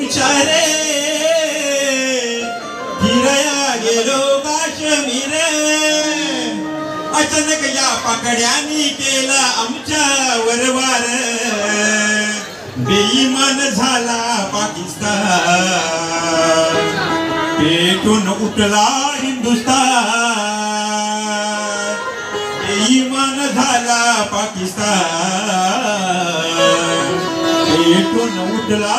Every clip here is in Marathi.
विचारे फिरया गेलो काश्मीर अचानक या पाकड्यांनी केला आमच्यावर वार बेईमान झाला पाकिस्तान पेटून उठला हिंदुस्तान बेईमान झाला पाकिस्तान पेटून उठला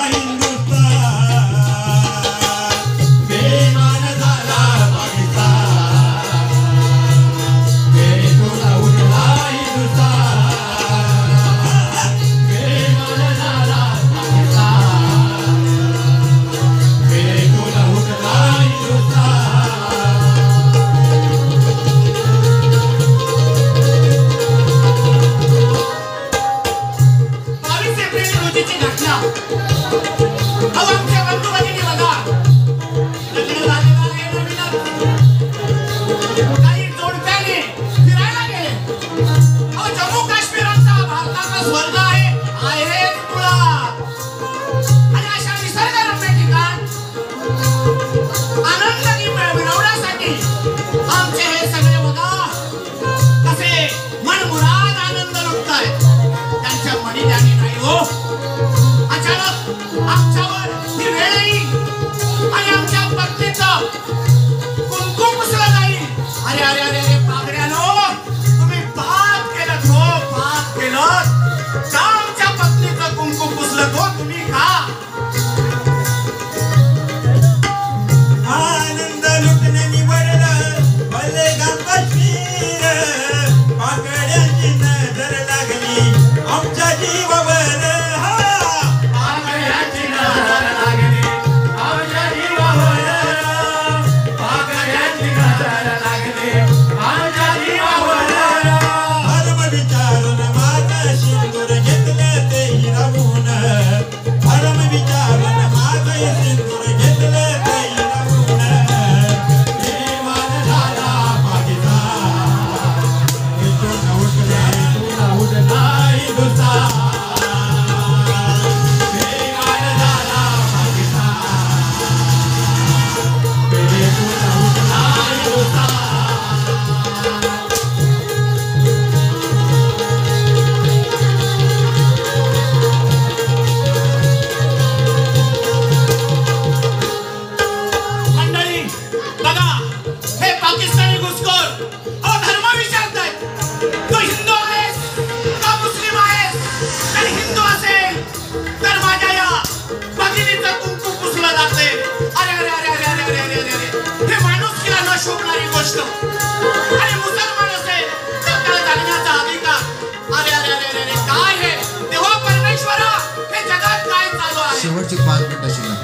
शेवटची 5 मिनिटं शिल्लक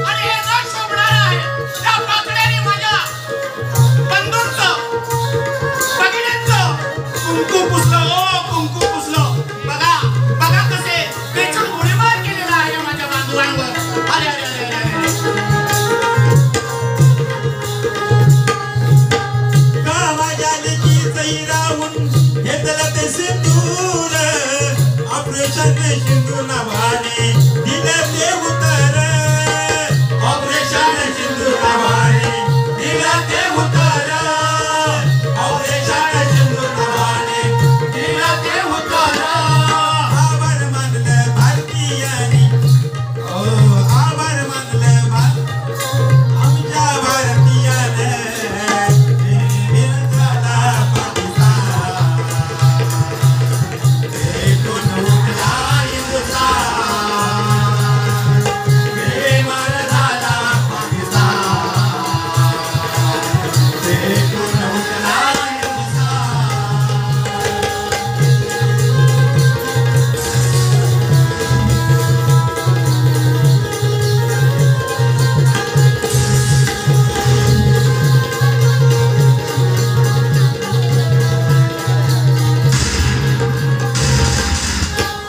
आणि हे न शोभणार आहे त्या पाकड्याने माझ्या बंधूंचं भगिनींचं कुंकू पुसलं कुंकू पुसलं बघा बघा कसे पेचून गोळीबार केलेला आहे माझ्या बांधवांवर अरे अरे अरे अरे का माझ्या लेकी सई राहून घेतलं ते सिंदूर ऑपरेशन सिंधू नावाने दिलं ते उत्तर ऑपरेशन सिंधू नावाने दिलं ते उत्तर ऑपरेशन सिंधू नावाने दिलं ते उत्तर आभार मानलं भारतीयांनी आभार मानलं आमच्या भारतीयाने झाला पाकिस्तान पेटून उठला हिंदुस्तान बेईमान झाला पाकिस्तान पेटून उठला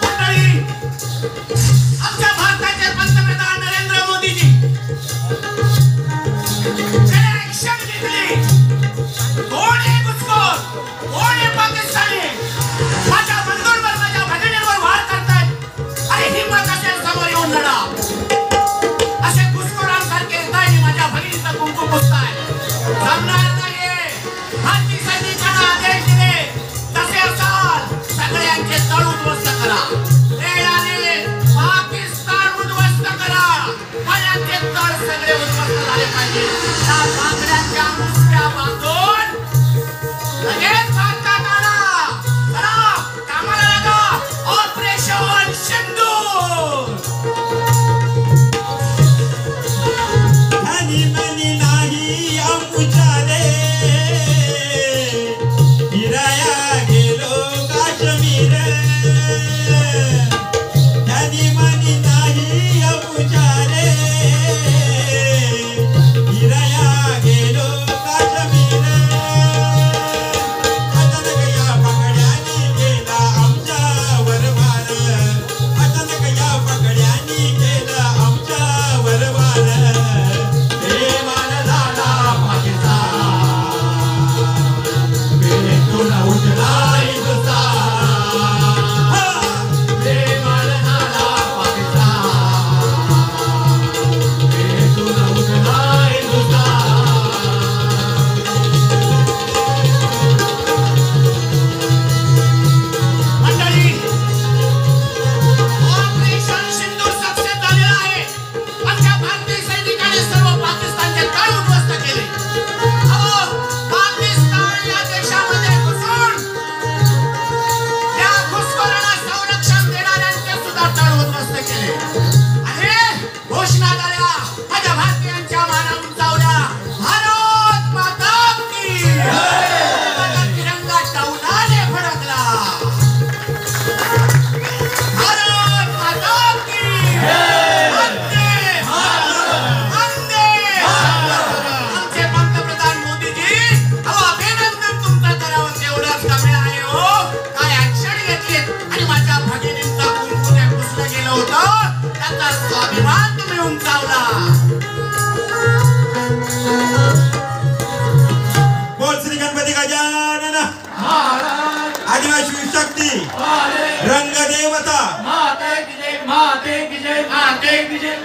मंडळी आमच्या भारताचे पंतप्रधान नरेंद्र मोदीजी त्याने ऍक्शन घेतली कोण हे घुसखोर कोण हे पाकिस्तानी माझ्या बंधूंवर माझ्या भगिनींवर वार करतायत अरे हिम्मत असेल समोर येऊन लढा उद्ध्वस्त केले आणि घोषणा झाल्या माझ्या भारतीयांच्या माना उंचावल्या भारत माता की माझा तिरंगा टवलाने फडकला भारत माता की वंदे वंदे आमचे पंतप्रधान मोदीजी अहो अभिनंदन तुमचं करावं तेवढंच कमी आहे हो काय ऍक्शन घेतलीत आणि माझ्या भगिनींचा कुंकुने पुसलं गेलं होतं त्याचा स्वाभिमान तुम्ही उंचावला बोल श्री गणपती गजानन आदिवासी शक्ती रंगदेवता माते की जय माते की जय माते की जय